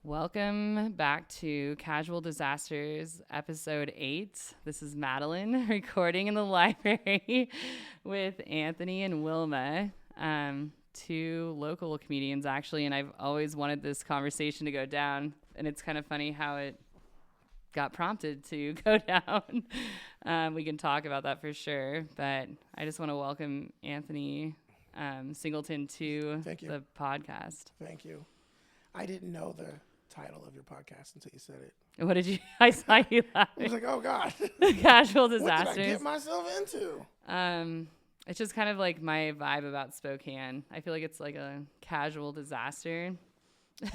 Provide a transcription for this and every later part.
Welcome back to Casual Disasters, episode 8. This is Madeline recording in the library with Anthony and Wilma, two local comedians actually, and I've always wanted this conversation to go down, and it's kind of funny how it got prompted to go down. We can talk about that for sure, but I just want to welcome Anthony Singleton to the podcast. Thank you. I didn't know the title of your podcast until you said it. What did you? I saw you laughing. I was like, "Oh God, Casual Disasters." What did I get myself into? It's just kind of like my vibe about Spokane. I feel like it's like a casual disaster.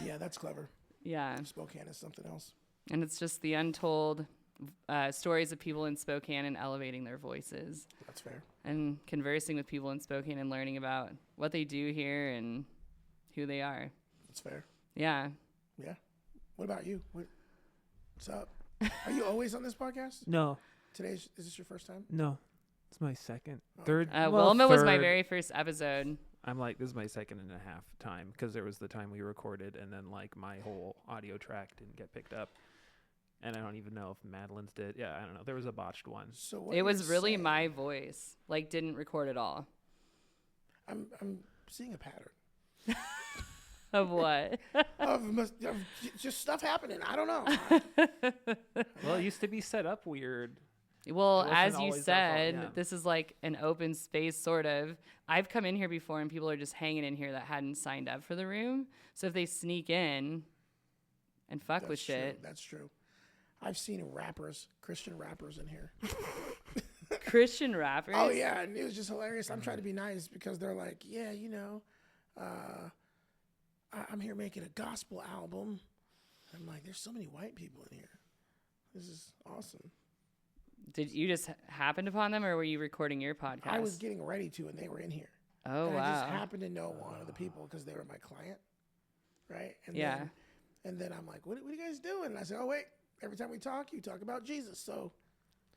Yeah, that's clever. Yeah, Spokane is something else. And it's just the untold stories of people in Spokane and elevating their voices. That's fair. And conversing with people in Spokane and learning about what they do here and who they are. That's fair. Yeah. Yeah. What about you? What's up? Are you always on this podcast? No. Is this your first time? No. It's my second. Third. Wilma was my very first episode. I'm like, this is my second and a half time because there was the time we recorded and then like my whole audio track didn't get picked up. And I don't even know if Madeline's did. Yeah, I don't know. There was a botched one. So it was really my voice. Like, didn't record at all. I'm seeing a pattern. Of what? of just stuff happening. I don't know. Well, it used to be set up weird. Well, as you said, this is like an open space, sort of. I've come in here before, and people are just hanging in here that hadn't signed up for the room. So if they sneak in and fuck with shit. That's true. I've seen Christian rappers in here. Christian rappers? Oh, yeah. And it was just hilarious. I'm trying to be nice because they're like, yeah, you know, I'm here making a gospel album. I'm like, there's so many white people in here. This is awesome. Did you just happen upon them, or were you recording your podcast? I was getting ready to, and they were in here. Oh, and wow. I just happened to know one of the people because they were my client, right? And yeah. Then I'm like, what are you guys doing? And I said, oh, wait. Every time we talk, you talk about Jesus. So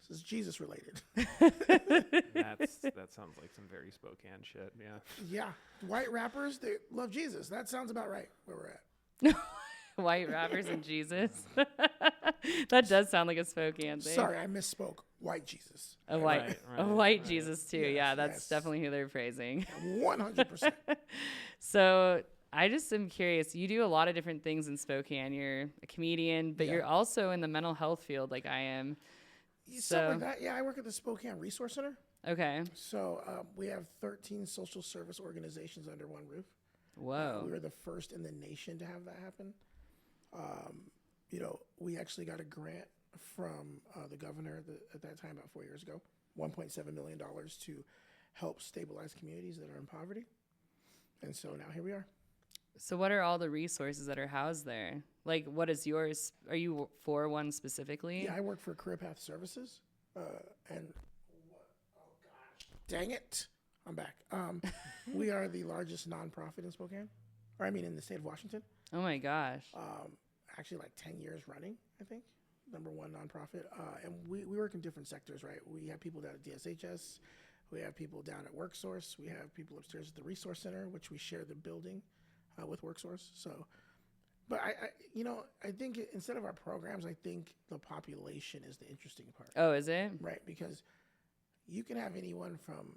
this is Jesus related. That sounds like some very Spokane shit. Yeah. Yeah. White rappers, they love Jesus. That sounds about right where we're at. White rappers and Jesus. That does sound like a Spokane thing. Sorry, I misspoke. White Jesus. A white Jesus too. Yes, yeah, that's definitely who they're praising. 100%. So I just am curious. You do a lot of different things in Spokane. You're a comedian, but you're also in the mental health field like I am. Something like that. Yeah, I work at the Spokane Resource Center. Okay. So we have 13 social service organizations under one roof. Whoa. We were the first in the nation to have that happen. You know, we actually got a grant from the governor at that time, about 4 years ago, $1.7 million to help stabilize communities that are in poverty. And so now here we are. So what are all the resources that are housed there? Like, what is yours? Are you for one specifically? Yeah, I work for Career Path Services. Oh, gosh. Dang it. I'm back. We are the largest nonprofit in Spokane. In the state of Washington. Oh, my gosh. Actually, like 10 years running, I think. Number one nonprofit. And we work in different sectors, right? We have people down at DSHS. We have people down at WorkSource. We have people upstairs at the Resource Center, which we share the building with WorkSource. So, but I think instead of our programs, I think the population is the interesting part. Oh, is it? Right, because you can have anyone from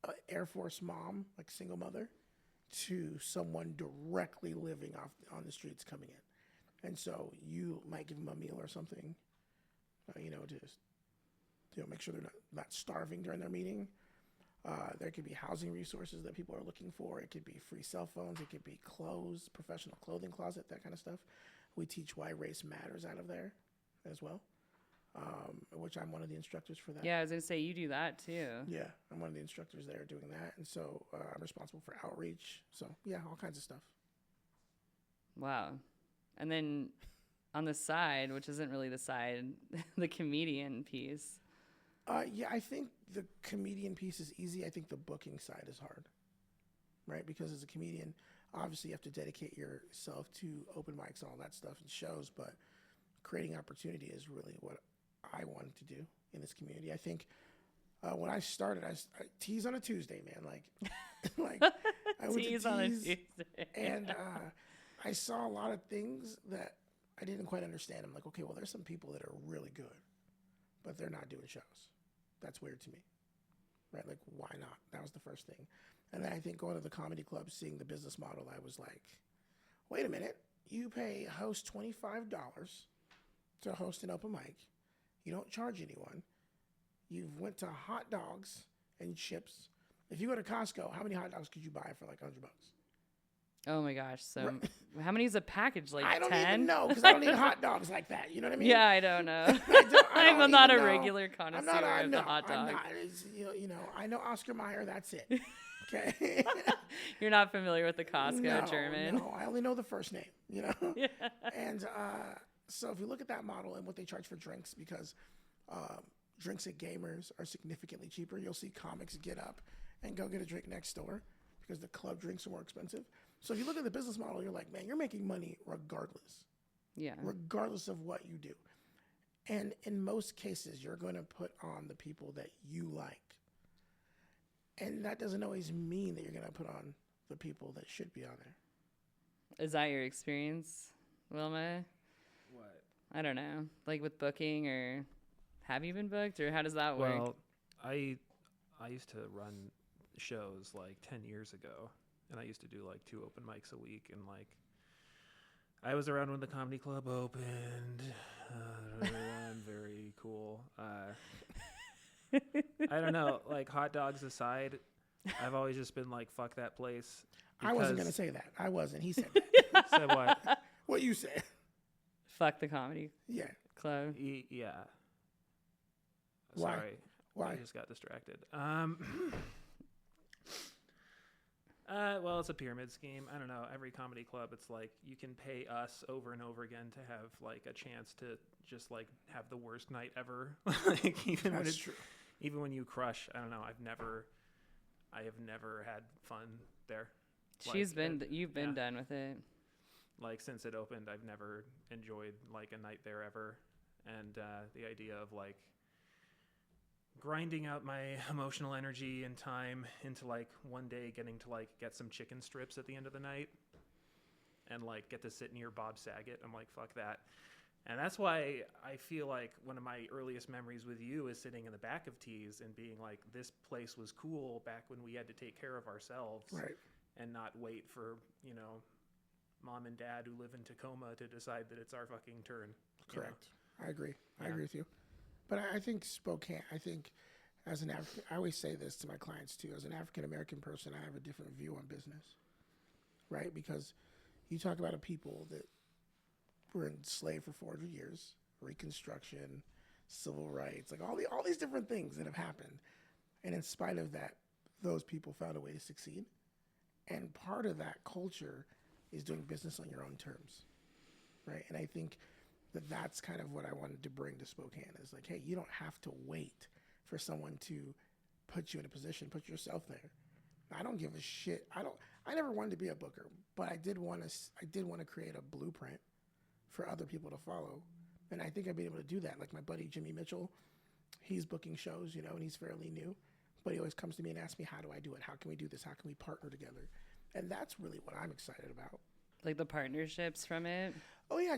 an Air Force mom, like single mother, to someone directly living on the streets coming in. And so you might give them a meal or something, to make sure they're not starving during their meeting. There could be housing resources that people are looking for. It could be free cell phones. It could be clothes, professional clothing closet, that kind of stuff. We teach Why Race Matters out of there as well, which I'm one of the instructors for that. Yeah, I was going to say, you do that too. Yeah, I'm one of the instructors there doing that. And so I'm responsible for outreach. So, yeah, all kinds of stuff. Wow. And then on the side, which isn't really the side, the comedian piece. Yeah, I think the comedian piece is easy. I think the booking side is hard, right? Because as a comedian, obviously you have to dedicate yourself to open mics and all that stuff and shows, but creating opportunity is really what I wanted to do in this community. I think when I started, I tease on a Tuesday, man. Like I would tease on a Tuesday. And I saw a lot of things that I didn't quite understand. I'm like, okay, well, there's some people that are really good, but they're not doing shows. That's weird to me, right? Like, why not? That was the first thing. And then I think going to the comedy club, seeing the business model, I was like, wait a minute. You pay a host $25 to host an open mic. You don't charge anyone. You went to hot dogs and chips. If you go to Costco, how many hot dogs could you buy for like $100? Oh my gosh. So how many is a package? Like 10? I don't even know because I don't eat hot dogs like that. You know what I mean? Yeah, I don't know. I'm I not a even know. regular connoisseur of the hot dog. I'm not. You know, I know Oscar Mayer. That's it. Okay. You're not familiar with the Costco German? No, I only know the first name. You know. Yeah. And so if you look at that model and what they charge for drinks, because drinks at gamers are significantly cheaper, you'll see comics get up and go get a drink next door because the club drinks are more expensive. So if you look at the business model, you're like, man, you're making money regardless. Yeah. Regardless of what you do. And in most cases, you're going to put on the people that you like. And that doesn't always mean that you're going to put on the people that should be on there. Is that your experience, Wilma? What? I don't know. Like with booking, or have you been booked, or how does that work? Well, I used to run shows like 10 years ago, and I used to do like 2 open mics a week, and like I was around when the comedy club opened. I'm very cool. I don't know, like hot dogs aside, I've always just been like, fuck that place. I wasn't going to say that. I wasn't. He said that. Said what? What you said. Fuck the comedy Yeah. club. Yeah. Why? Sorry. Why? I just got distracted. Well, it's a pyramid scheme. I don't know. Every comedy club, it's like you can pay us over and over again to have like a chance to just like have the worst night ever. Like That's true. Even when you crush, I don't know. I have never had fun there. You've been done with it. Like since it opened, I've never enjoyed like a night there ever. And the idea of like grinding out my emotional energy and time into like one day getting to like get some chicken strips at the end of the night and like get to sit near Bob Saget. I'm like, fuck that. And that's why I feel like one of my earliest memories with you is sitting in the back of Tees and being like, this place was cool back when we had to take care of ourselves. Right. And not wait for, you know, mom and dad who live in Tacoma to decide that it's our fucking turn. Correct. I agree. Yeah. I agree with you. But I think Spokane, as an African, I always say this to my clients too, as an African-American person, I have a different view on business, right? Because you talk about a people that were enslaved for 400 years, Reconstruction, civil rights, like all these different things that have happened. And in spite of that, those people found a way to succeed. And part of that culture is doing business on your own terms, right? And I think that's kind of what I wanted to bring to Spokane is like, hey, you don't have to wait for someone to put you in a position, put yourself there. I don't give a shit. I never wanted to be a booker, but I did want to create a blueprint for other people to follow. And I think I've been able to do that. Like my buddy, Jimmy Mitchell, he's booking shows, you know, and he's fairly new, but he always comes to me and asks me, how do I do it? How can we do this? How can we partner together? And that's really what I'm excited about. Like the partnerships from it? Oh yeah,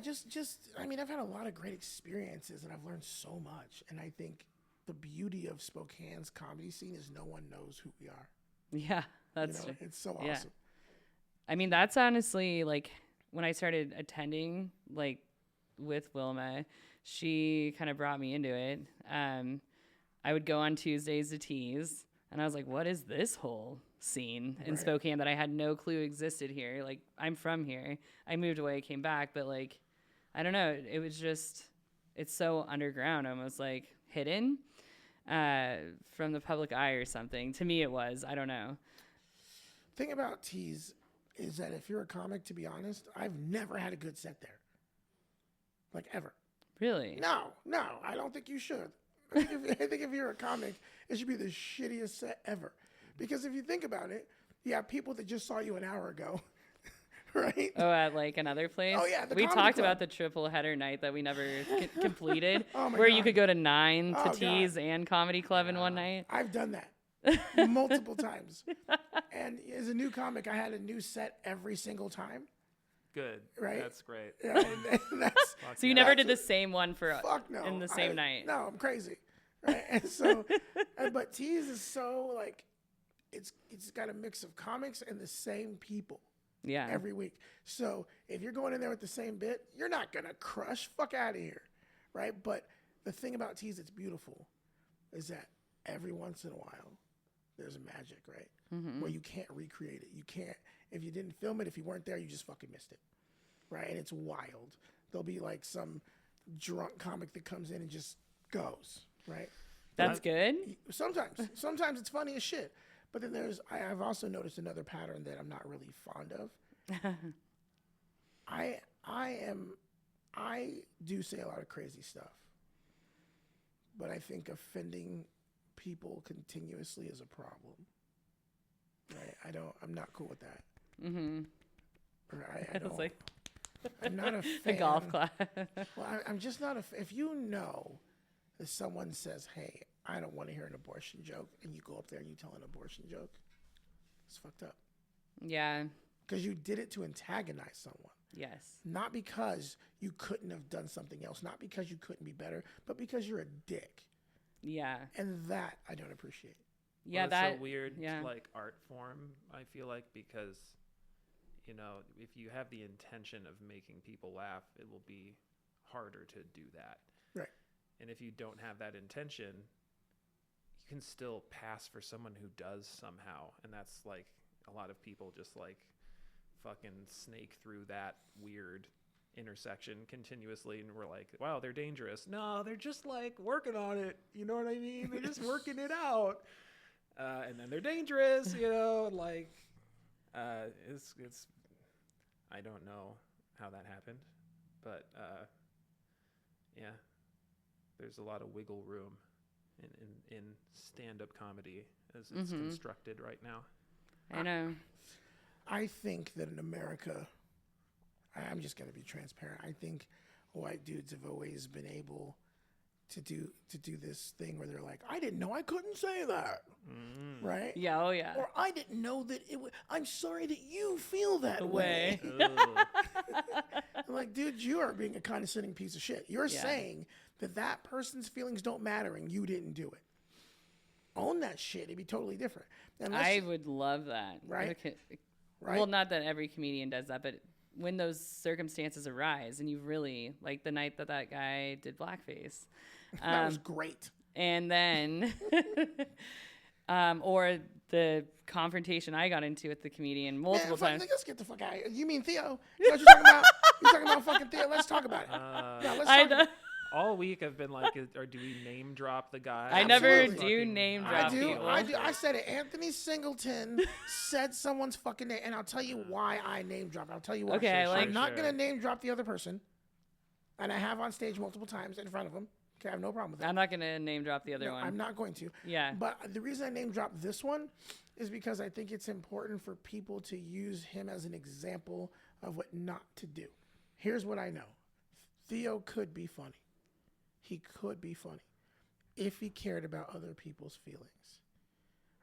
I mean, I've had a lot of great experiences and I've learned so much. And I think the beauty of Spokane's comedy scene is no one knows who we are. Yeah, that's true. It's so awesome. Yeah. I mean, that's honestly like when I started attending, like with Wilma, she kind of brought me into it. I would go on Tuesdays to Tees, and I was like, what is this whole scene in Spokane that I had no clue existed here? Like, I'm from here. I moved away, came back, but like, I don't know. It was just, it's so underground, almost like hidden from the public eye or something. To me, it was. I don't know. Thing about Tees is that if you're a comic, to be honest, I've never had a good set there. Like, ever. Really? No, I don't think you should. I think if you're a comic, it should be the shittiest set ever. Because if you think about it, you have people that just saw you an hour ago, right? Oh, at like another place? Oh, yeah. We talked about the triple header night that we never completed, where God. you could go to 9 to Oh, Tees God. and Comedy Club in one night. I've done that multiple times. And as a new comic, I had a new set every single time. Good. Right? That's great. Yeah, and that's Fuck So you yeah. never did the same one for fuck no. in the same night. No, I'm crazy. Right? And so, but tease is so like, it's got a mix of comics and the same people. Yeah. Every week. So if you're going in there with the same bit, you're not gonna crush. Fuck out of here, right? But the thing about tease that's beautiful is that every once in a while there's a magic, right? Mm-hmm. Where you can't recreate it. You can't. If you didn't film it, if you weren't there, you just fucking missed it, right? And it's wild. There'll be like some drunk comic that comes in and just goes, right? That's good. Sometimes it's funny as shit. But then I've also noticed another pattern that I'm not really fond of. I do say a lot of crazy stuff, but I think offending people continuously is a problem. Right? I'm not cool with that. Mm-hmm. I don't. Like I'm not a fan. a golf class. Well, I'm just not if you know that someone says, "Hey, I don't want to hear an abortion joke," and you go up there and you tell an abortion joke, it's fucked up. Yeah. Because you did it to antagonize someone. Yes. Not because you couldn't have done something else, not because you couldn't be better, but because you're a dick. Yeah. And that I don't appreciate. Yeah, Well, that it's so weird, yeah. like art form. I feel like because, if you have the intention of making people laugh, it will be harder to do that. Right. And if you don't have that intention, you can still pass for someone who does somehow, and that's like a lot of people just like fucking snake through that weird intersection continuously, and we're like, wow, they're dangerous. No, they're just like working on it. You know what I mean? They're just working it out. And then they're dangerous, like, it's, I don't know how that happened, but, yeah, there's a lot of wiggle room in stand-up comedy as it's constructed right now. I know. I think that in America, I'm just going to be transparent. I think white dudes have always been able to do this thing where they're like, I didn't know I couldn't say that, right? Yeah, oh yeah. Or I didn't know that it would. I'm sorry that you feel that way. I'm like, dude, you are being a condescending piece of shit. You're saying that person's feelings don't matter and you didn't do it. Own that shit. It'd be totally different. I would love that. Right? Okay. Right? Well, not that every comedian does that, but when those circumstances arise and you really, like the night that guy did blackface. That was great. And then, or the confrontation I got into with the comedian multiple times. Let's get the fuck out of here. You mean Theo? You know what you're talking about? You're talking about fucking Theo. Let's talk about it. Let's talk about it. All week I've been like, or do we name drop the guy? I never Absolutely. do name drop people. I do. I said it. Anthony Singleton said someone's fucking name, and I'll tell you why I name drop. I'll tell you why. Okay, I'm not going to name drop the other person, and I have on stage multiple times in front of him. Okay, I have no problem with that. I'm not going to name drop the other one. I'm not going to. Yeah. But the reason I name drop this one is because I think it's important for people to use him as an example of what not to do. Here's what I know. Theo could be funny. He could be funny if he cared about other people's feelings,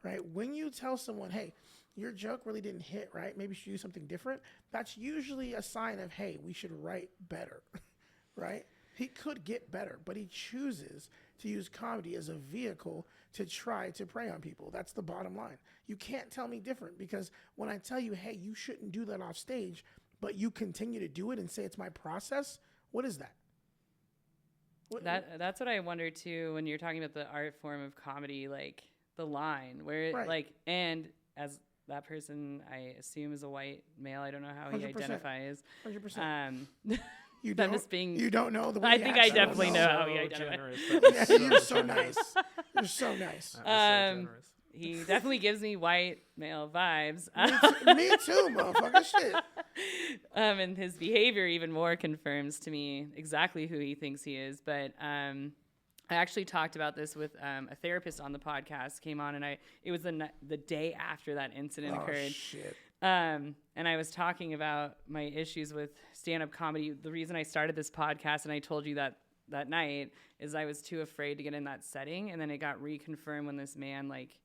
right? When you tell someone, hey, your joke really didn't hit, right? Maybe you should do something different. That's usually a sign of, hey, we should write better, right? He could get better, but he chooses to use comedy as a vehicle to try to prey on people. That's the bottom line. You can't tell me different, because when I tell you, hey, you shouldn't do that off stage, but you continue to do it and say it's my process, what is that? That's what I wonder too when you're talking about the art form of comedy, like the line where like, and as that person I assume is a white male, I don't know how 100%. He identifies. 100%. You don't know the way I think I definitely know how he identifies. You're so nice. You're so nice. So generous. He definitely gives me white male vibes. Me too, motherfucker. Shit. And his behavior even more confirms to me exactly who he thinks he is. But I actually talked about this with a therapist on the podcast. Came on, and it was the day after that incident occurred. Shit. And I was talking about my issues with stand-up comedy. The reason I started this podcast, and I told you that night, is I was too afraid to get in that setting. And then it got reconfirmed when this man, like,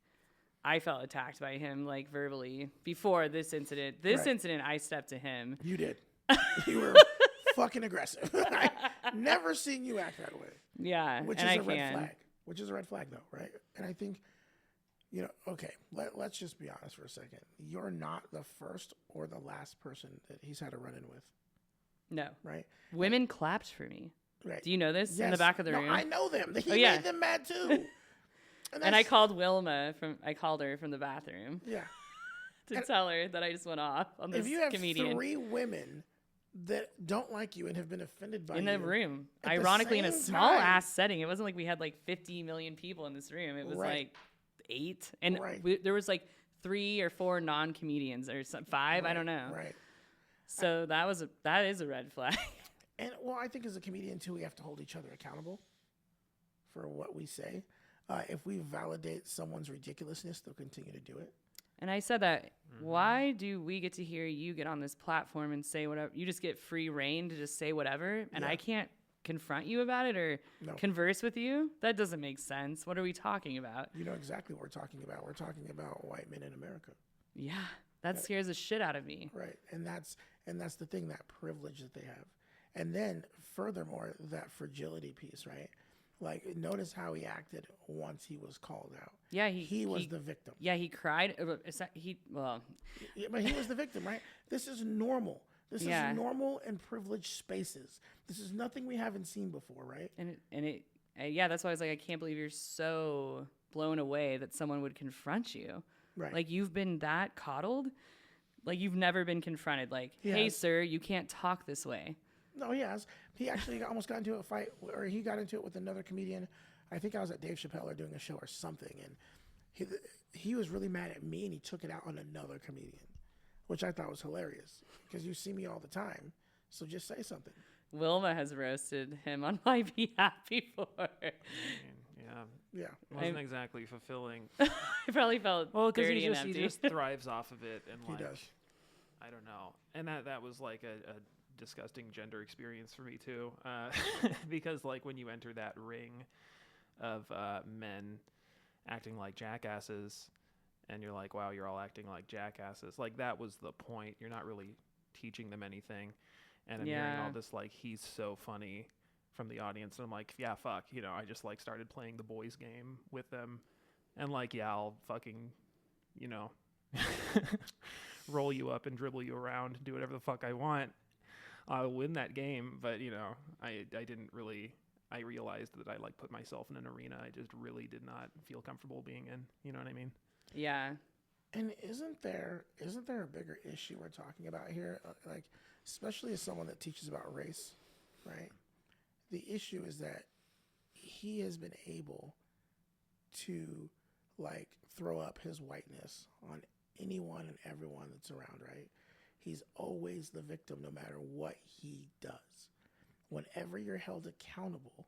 I felt attacked by him, like, verbally before this incident. This incident, I stepped to him. You did. You were fucking aggressive. I never seen you act that way. Yeah, Which and is I a red can. flag. Which is a red flag, though, right? And I think, okay, let's just be honest for a second. You're not the first or the last person that he's had a run-in with, No. right? Women clapped for me. Right. Do you know this? In the Yes. back of the No, room? I know them. He yeah. made them mad, too. And I called Wilma I called her from the bathroom Yeah. to tell her that I just went off on this If you have comedian. 3 women that don't like you and have been offended by in you the room. at the Ironically, in a same small time- ass setting. It wasn't like we had like 50 million people in this room. It was Right. like 8. And Right. there was like 3 or 4 non-comedians or 5. I don't know. Right. So that is a red flag. And well, I think as a comedian too, we have to hold each other accountable for what we say. If we validate someone's ridiculousness, they'll continue to do it. And I said that, why do we get to hear you get on this platform and say whatever? You just get free reign to just say whatever, and Yeah. I can't confront you about it or No. converse with you? That doesn't make sense. What are we talking about? You know exactly what we're talking about. We're talking about white men in America, Yeah, that scares the shit out of me. right? And that's the thing, that privilege that they have. And then furthermore, that fragility piece, right? Like, notice how he acted once he was called out. Yeah, He was the victim. Yeah, he cried. Well, Yeah, but he was the victim, right? This is normal. This Yeah. is normal and privileged spaces. This is nothing we haven't seen before, right? yeah, that's why I was like, I can't believe you're so blown away that someone would confront you. Right. Like, you've been that coddled. Like, you've never been confronted. Like, He hey, has. sir, you can't talk this way. No, he has. He actually almost got into a fight, or he got into it with another comedian. I think I was at Dave Chappelle or doing a show or something, and he was really mad at me, and he took it out on another comedian, which I thought was hilarious because you see me all the time, so just say something. Wilma has roasted him on my behalf before. I mean, yeah, Yeah. wasn't exactly fulfilling. I probably felt Because dirty he and just, he empty. just thrives off of it, and He like, does. I don't know, and that was like a disgusting gender experience for me too, because like when you enter that ring of men acting like jackasses, and you're like, wow, you're all acting like jackasses. Like, that was the point. You're not really teaching them anything, and I'm hearing all this like, he's so funny from the audience, and I'm like, yeah, fuck, I just like started playing the boys game with them, and like, yeah, I'll fucking, roll you up and dribble you around and do whatever the fuck I want. I'll win that game, but I didn't really. I realized that I like put myself in an arena I just really did not feel comfortable being in. You know what I mean? Yeah. And isn't there a bigger issue we're talking about here? Like, especially as someone that teaches about race, right? The issue is that he has been able to like throw up his whiteness on anyone and everyone that's around, right? He's always the victim no matter what he does. Whenever you're held accountable,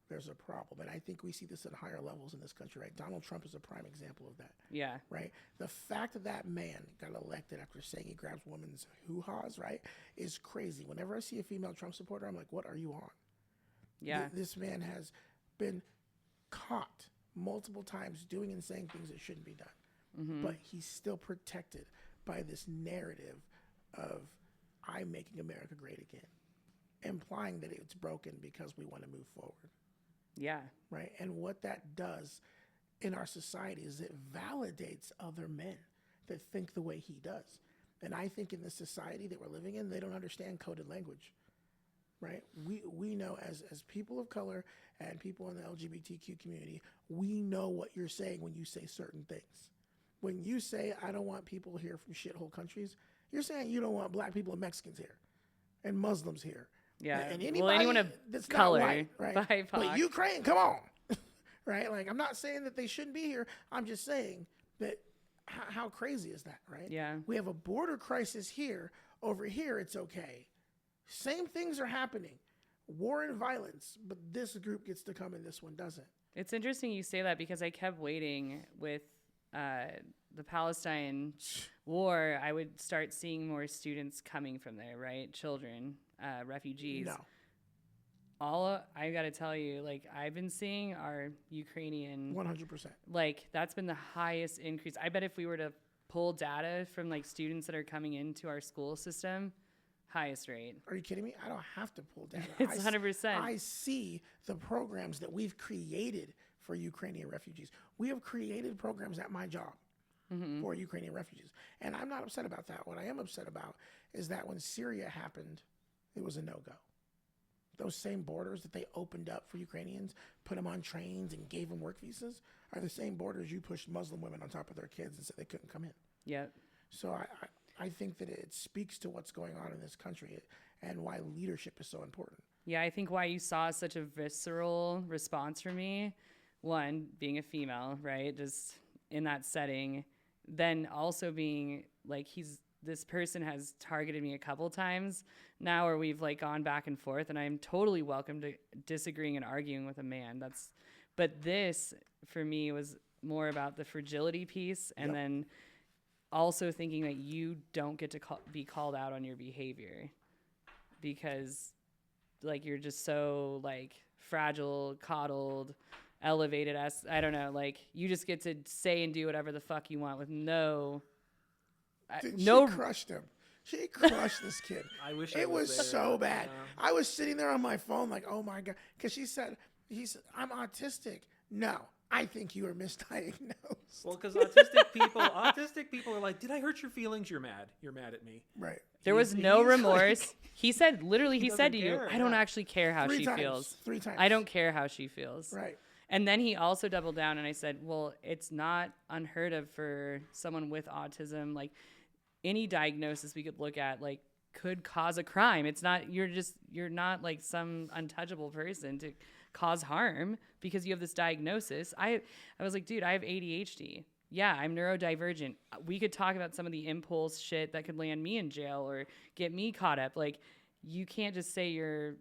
there's a problem. And I think we see this at higher levels in this country, right? Donald Trump is a prime example of that, Yeah. right? The fact that that man got elected after saying he grabs women's hoo-haws, right, is crazy. Whenever I see a female Trump supporter, I'm like, what are you on? Yeah. This man has been caught multiple times doing and saying things that shouldn't be done. But he's still protected by this narrative of I'm making America great again, implying that it's broken because we want to move forward, Yeah. right? And what that does in our society is it validates other men that think the way he does. And I think in the society that we're living in, they don't understand coded language, right? We know as people of color and people in the LGBTQ community, we know what you're saying when you say certain things. When you say, I don't want people here from shithole countries, you're saying you don't want black people and Mexicans here and Muslims here. Yeah. And Well, anybody anyone of that's color, not white, right? BIPOC. But Ukraine, come on, right? Like, I'm not saying that they shouldn't be here. I'm just saying that how crazy is that, right? Yeah. We have a border crisis here. Over here, it's okay. Same things are happening. War and violence, but this group gets to come and this one doesn't. It's interesting you say that because I kept waiting with the Palestine war. I would start seeing more students coming from there, right? Children, refugees. No. I got to tell you, like, I've been seeing our Ukrainian, 100%. like, that's been the highest increase. I bet if we were to pull data from, like, students that are coming into our school system, highest rate. Are you kidding me? I don't have to pull data. It's 100%. I see the programs that we've created for Ukrainian refugees. We have created programs at my job for Ukrainian refugees. And I'm not upset about that. What I am upset about is that when Syria happened, it was a no-go. Those same borders that they opened up for Ukrainians, put them on trains and gave them work visas, are the same borders you pushed Muslim women on top of their kids and said they couldn't come in. Yep. So I think that it speaks to what's going on in this country and why leadership is so important. Yeah, I think why you saw such a visceral response from me, one, being a female, right? Just in that setting. Then also being like, this person has targeted me a couple times now, where we've like gone back and forth, and I'm totally welcome to disagreeing and arguing with a man. But this for me was more about the fragility piece, and then also thinking that you don't get to be called out on your behavior because like you're just so like fragile, coddled, elevated as I don't know, like you just get to say and do whatever the fuck you want with She crushed him. She crushed this kid. I wish it was there. so bad. Yeah. I was sitting there on my phone like, oh my God. Because he said, I'm autistic. No, I think you are misdiagnosed. Well, because autistic people are like, did I hurt your feelings? You're mad. You're mad at me. Right. There was no remorse. Like, he said, literally, he said to you, care. I don't actually care how she feels. 3 times. I don't care how she feels. Right. And then he also doubled down, and I said, well, it's not unheard of for someone with autism. Like any diagnosis we could look at, like could cause a crime. It's not, you're not like some untouchable person to cause harm because you have this diagnosis. I was like, dude, I have ADHD. Yeah, I'm neurodivergent. We could talk about some of the impulse shit that could land me in jail or get me caught up. Like, you can't just say you're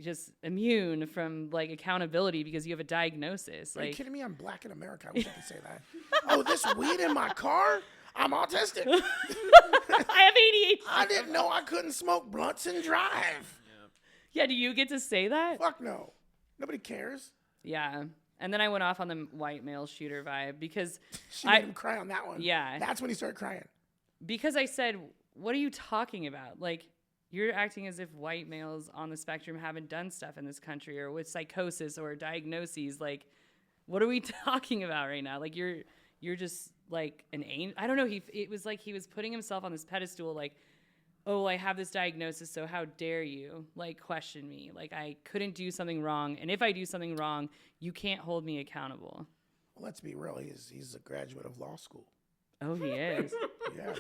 just immune from like accountability because you have a diagnosis. Are you Like, kidding me? I'm black in America. I wish I could say that. Oh, this weed in my car? I'm autistic. I have ADHD. I didn't know I couldn't smoke blunts and drive. Yeah, do you get to say that? Fuck no. Nobody cares. Yeah. And then I went off on the white male shooter vibe because She made him cry on that one. Yeah. That's when he started crying. Because I said, what are you talking about? Like, you're acting as if white males on the spectrum haven't done stuff in this country or with psychosis or diagnoses. Like, what are we talking about right now? Like, you're just like an angel. I don't know. It was like he was putting himself on this pedestal, like, oh, I have this diagnosis, so how dare you, like, question me? Like, I couldn't do something wrong, and if I do something wrong, you can't hold me accountable. Well, let's be real. He's a graduate of law school. Oh, he is. Yeah.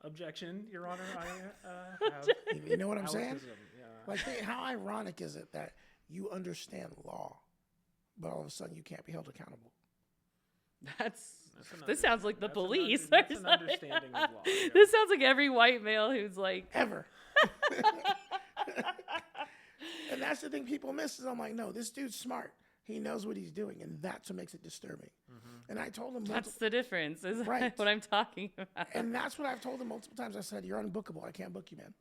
Objection, Your Honor. I have You know what I'm saying? autism. Yeah. Like, how ironic is it that you understand law, but all of a sudden you can't be held accountable? This sounds like the police. That's an understanding of law. Yeah. This sounds like every white male who's like, Ever. And that's the thing people miss is I'm like, no, this dude's smart. He knows what he's doing, and that's what makes it disturbing. Mm-hmm. And I told him that's the difference, is Right. what I'm talking about. And that's what I've told him multiple times. I said, you're unbookable. I can't book you, man.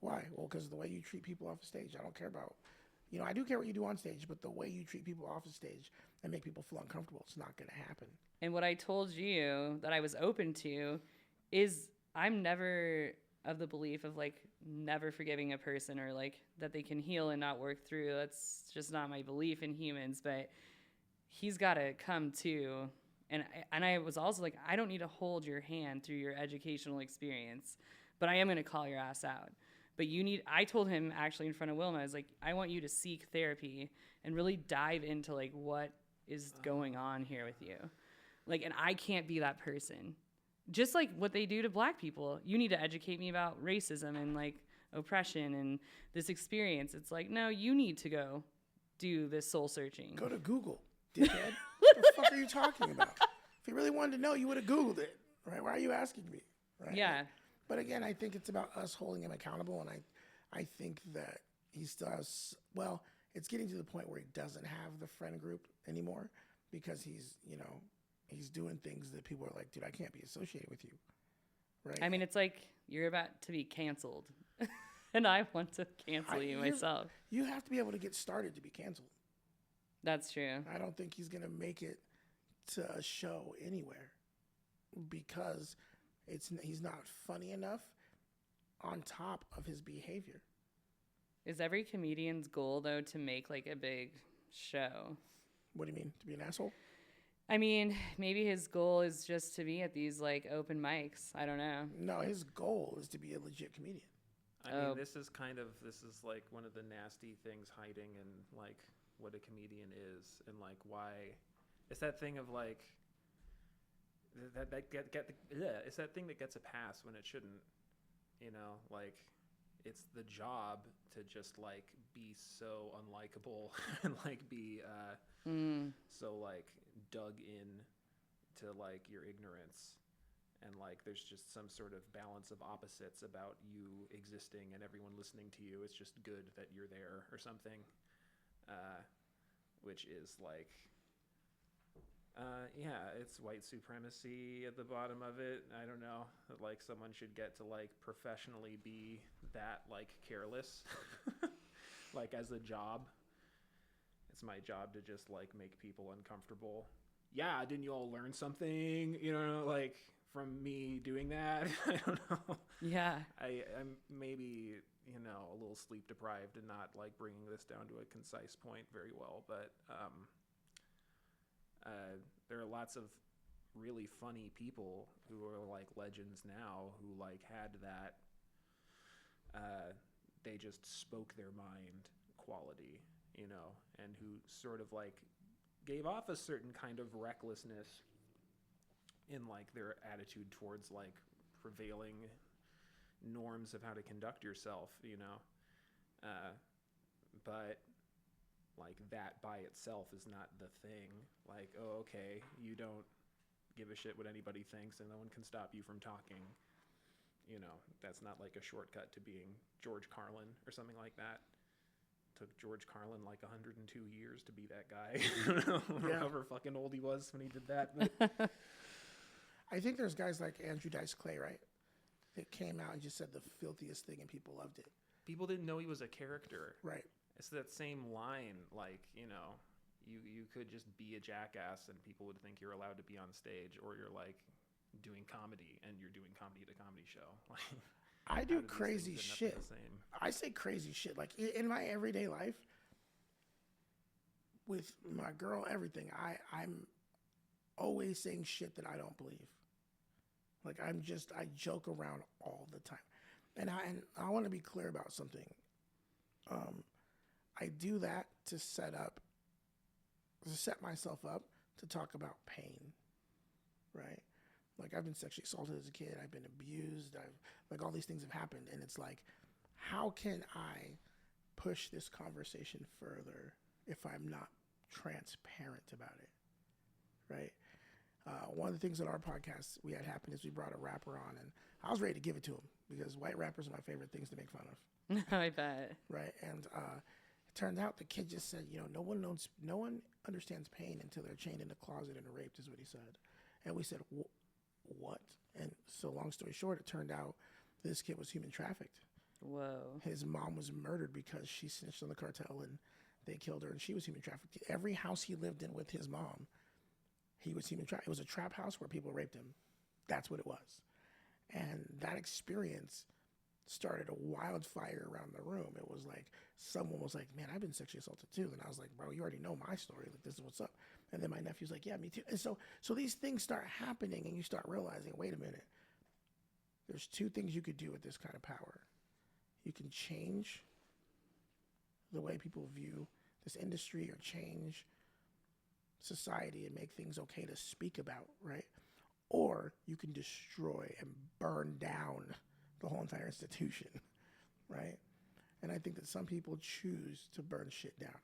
Why? Well, because of the way you treat people off the stage. I don't care about, I do care what you do on stage, but the way you treat people off the stage and make people feel uncomfortable, it's not going to happen. And what I told you that I was open to is I'm never of the belief of like never forgiving a person or like that they can heal and not work through. That's just not my belief in humans, but he's got to come to. And I was also like, I don't need to hold your hand through your educational experience, but I am going to call your ass out. But I told him actually in front of Wilma, I was like, I want you to seek therapy and really dive into like what is going on here with you. Like, and I can't be that person. Just like what they do to black people. You need to educate me about racism and like oppression and this experience. It's like, no, you need to go do this soul searching. Go to Google, dickhead. What the fuck are you talking about? If you really wanted to know, you would have Googled it, right? Why are you asking me? Right? Yeah. But again, I think it's about us holding him accountable, and I think that he still has, well, it's getting to the point where he doesn't have the friend group anymore because he's doing things that people are like, dude, I can't be associated with you, right? I mean, it's like you're about to be canceled, and I want to cancel you myself. You have to be able to get started to be canceled. That's true. I don't think he's going to make it to a show anywhere because he's not funny enough on top of his behavior. Is every comedian's goal though to make like a big show? What do you mean? To be an asshole? I mean, maybe his goal is just to be at these like open mics. I don't know. No, his goal is to be a legit comedian. I mean, this is like one of the nasty things hiding in like what a comedian is, and like why it's that thing of like it's that thing that gets a pass when it shouldn't, like it's the job to just like be so unlikable and like be so like dug in to like your ignorance. And like there's just some sort of balance of opposites about you existing and everyone listening to you. It's just good that you're there or something, which is like, it's white supremacy at the bottom of it. I don't know, like someone should get to like professionally be that like careless, like as a job. It's my job to just like make people uncomfortable. Yeah, didn't you all learn something? Like from me doing that. I don't know. Yeah. I'm maybe, a little sleep deprived and not like bringing this down to a concise point very well, but there are lots of really funny people who are like legends now who like had that they just spoke their mind quality, and who sort of like gave off a certain kind of recklessness in like their attitude towards like prevailing norms of how to conduct yourself, but like that by itself is not the thing. Like, oh, okay, you don't give a shit what anybody thinks and no one can stop you from talking. That's not like a shortcut to being George Carlin or something like that. Took George Carlin like 102 years to be that guy. However fucking old he was when he did that. But I think there's guys like Andrew Dice Clay, right? That came out and just said the filthiest thing and people loved it. People didn't know he was a character. Right. It's that same line, like, you could just be a jackass and people would think you're allowed to be on stage, or you're like doing comedy and you're doing comedy at a comedy show. Like, I do crazy shit. I say crazy shit. Like in my everyday life with my girl, everything, I'm always saying shit that I don't believe. Like I joke around all the time. And I want to be clear about something. I do that to set myself up to talk about pain, right? Like I've been sexually assaulted as a kid. I've been abused. Like all these things have happened. And it's like, how can I push this conversation further if I'm not transparent about it, right? One of the things on our podcast we had happen is we brought a rapper on, and I was ready to give it to him because white rappers are my favorite things to make fun of. I bet. Right. And it turned out the kid just said, no one understands pain until they're chained in a closet and raped, is what he said. And we said, what? And so long story short, it turned out this kid was human trafficked. Whoa. His mom was murdered because she snitched on the cartel and they killed her, and she was human trafficked. Every house he lived in with his mom, he was human trafficked. It was a trap house where people raped him. That's what it was. And that experience started a wildfire around the room. It was like someone was like, man, I've been sexually assaulted too. And I was like, bro, you already know my story. Like, this is what's up. And then my nephew's like, yeah, me too. And so these things start happening, and you start realizing, wait a minute. There's two things you could do with this kind of power. You can change the way people view this industry, or change society and make things okay to speak about, right? Or you can destroy and burn down the whole entire institution, right? And I think that some people choose to burn shit down.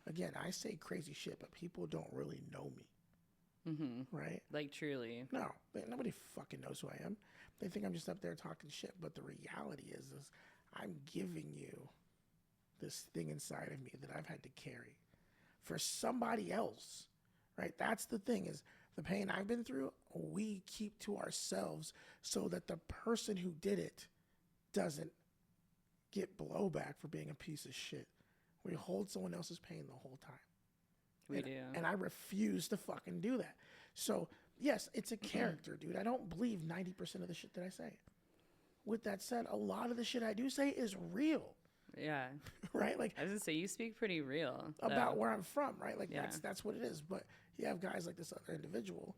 Again, I say crazy shit, but people don't really know me, right? Like truly. No, nobody fucking knows who I am. They think I'm just up there talking shit, but the reality is I'm giving you this thing inside of me that I've had to carry for somebody else, right? That's the thing, is the pain I've been through, we keep to ourselves so that the person who did it doesn't get blowback for being a piece of shit. We hold someone else's pain the whole time. We do. And I refuse to fucking do that. So, yes, it's a character, dude. I don't believe 90% of the shit that I say. with that said, a lot of the shit I do say is real, Yeah. right? Like I was gonna say you speak pretty real about though. where I'm from, right? Like Yeah. that's what it is. But you have guys like this other individual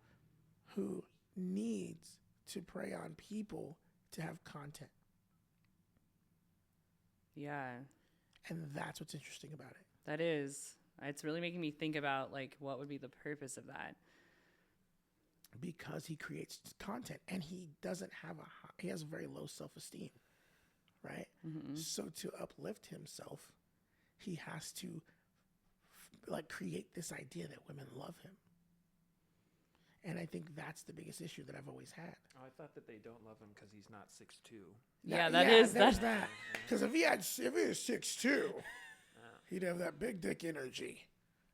who needs to prey on people to have content. Yeah. And that's what's interesting about it. That is. It's really making me think about like what would be the purpose of that. Because he creates content and he doesn't have he has a very low self-esteem, right? Mm-hmm. So to uplift himself, he has to like create this idea that women love him. And I think that's the biggest issue that I've always had. Oh, I thought that they don't love him because he's not 6'2". Yeah, there's that. Because if he was 6'2", he'd have that big dick energy,